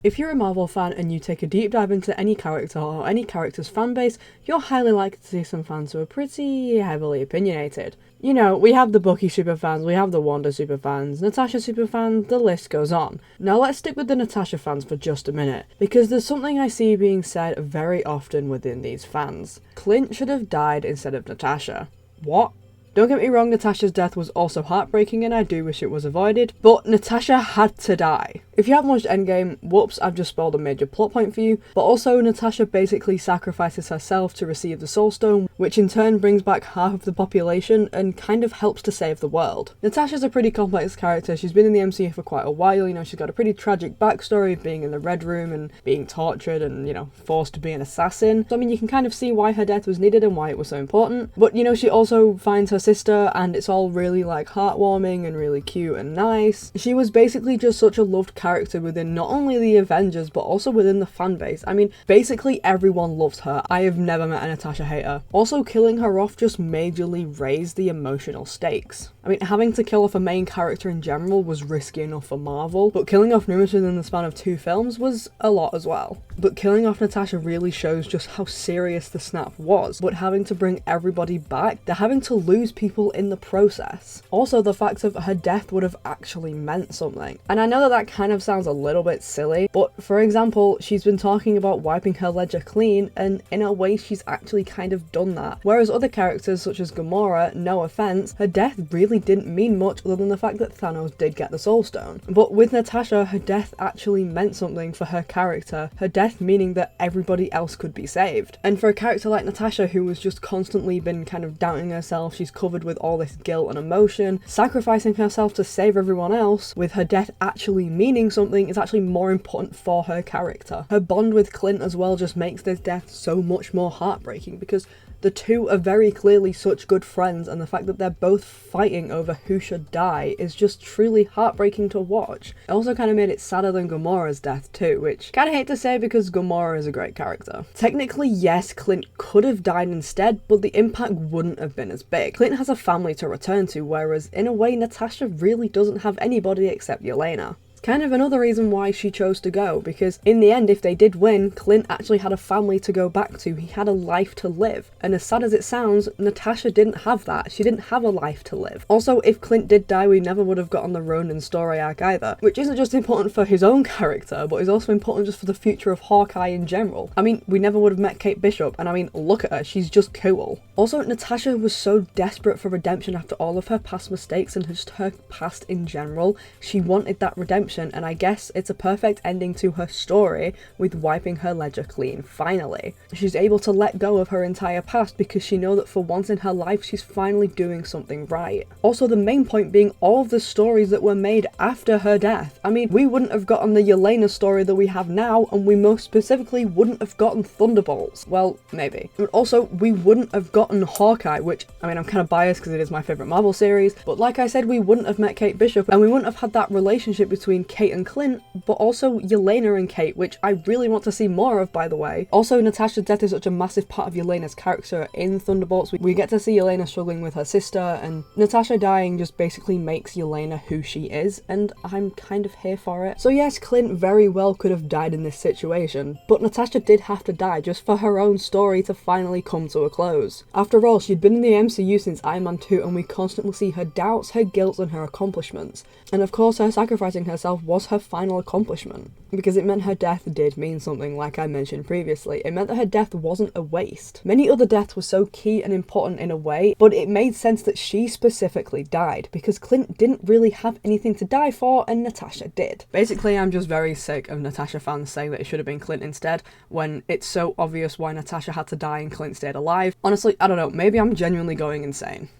If you're a Marvel fan and you take a deep dive into any character or any character's fanbase, you're highly likely to see some fans who are pretty heavily opinionated. You know, we have the Bucky superfans, we have the Wanda superfans, Natasha superfans, the list goes on. Now let's stick with the Natasha fans for just a minute, because there's something I see being said very often within these fans. Clint should have died instead of Natasha. What? Don't get me wrong, Natasha's death was also heartbreaking and I do wish it was avoided, but Natasha had to die. If you haven't watched Endgame, whoops, I've just spoiled a major plot point for you, but also Natasha basically sacrifices herself to receive the Soul Stone, which in turn brings back half of the population and kind of helps to save the world. Natasha's a pretty complex character, she's been in the MCU for quite a while, you know, she's got a pretty tragic backstory of being in the Red Room and being tortured and, you know, forced to be an assassin. So I mean, you can kind of see why her death was needed and why it was so important, but you know, she also finds her sister and it's all really like heartwarming and really cute and nice. She was basically just such a loved character within not only the Avengers but also within the fan base. I mean, basically everyone loves her. I have never met a Natasha hater. Also, killing her off just majorly raised the emotional stakes. I mean, having to kill off a main character in general was risky enough for Marvel, but killing off numerous within the span of 2 films was a lot as well. But killing off Natasha really shows just how serious the snap was, but having to bring everybody back, they're having to lose people in the process. Also, the fact of her death would have actually meant something. And I know that kind of sounds a little bit silly, but for example, she's been talking about wiping her ledger clean, and in a way she's actually kind of done that. Whereas other characters such as Gamora, no offense, her death really didn't mean much other than the fact that Thanos did get the Soul Stone. But with Natasha, her death actually meant something for her character, her death meaning that everybody else could be saved. And for a character like Natasha, who has just constantly been kind of doubting herself, she's covered with all this guilt and emotion, sacrificing herself to save everyone else, with her death actually meaning something, is actually more important for her character. Her bond with Clint as well just makes this death so much more heartbreaking, because the two are very clearly such good friends, and the fact that they're both fighting over who should die is just truly heartbreaking to watch. It also kind of made it sadder than Gamora's death too, which kind of hate to say because Gamora is a great character. Technically, yes, Clint could have died instead, but the impact wouldn't have been as big. Clint has a family to return to, whereas in a way Natasha really doesn't have anybody except Yelena. Kind of another reason why she chose to go, because in the end, if they did win, Clint actually had a family to go back to, he had a life to live. And as sad as it sounds, Natasha didn't have that, she didn't have a life to live. Also, if Clint did die, we never would have gotten the Ronin story arc either, which isn't just important for his own character, but is also important just for the future of Hawkeye in general. I mean, we never would have met Kate Bishop, and I mean, look at her, she's just cool. Also, Natasha was so desperate for redemption after all of her past mistakes and just her past in general. She wanted that redemption, and I guess it's a perfect ending to her story with wiping her ledger clean, finally. She's able to let go of her entire past because she knows that for once in her life she's finally doing something right. Also, the main point being all of the stories that were made after her death. I mean, we wouldn't have gotten the Yelena story that we have now, and we most specifically wouldn't have gotten Thunderbolts. Well, maybe. But also, we wouldn't have gotten Hawkeye, which, I mean, I'm kind of biased because it is my favourite Marvel series, but like I said, we wouldn't have met Kate Bishop, and we wouldn't have had that relationship between Kate and Clint, but also Yelena and Kate, which I really want to see more of, by the way. Also, Natasha's death is such a massive part of Yelena's character in Thunderbolts. We get to see Yelena struggling with her sister, and Natasha dying just basically makes Yelena who she is, and I'm kind of here for it. So yes, Clint very well could have died in this situation, but Natasha did have to die just for her own story to finally come to a close. After all, she'd been in the MCU since Iron Man 2, and we constantly see her doubts, her guilt, and her accomplishments. And of course, her sacrificing herself was her final accomplishment, because it meant her death did mean something, like I mentioned previously. It meant that her death wasn't a waste. Many other deaths were so key and important in a way, but it made sense that she specifically died, because Clint didn't really have anything to die for, and Natasha did. Basically, I'm just very sick of Natasha fans saying that it should have been Clint instead, when it's so obvious why Natasha had to die and Clint stayed alive. Honestly, I don't know, maybe I'm genuinely going insane.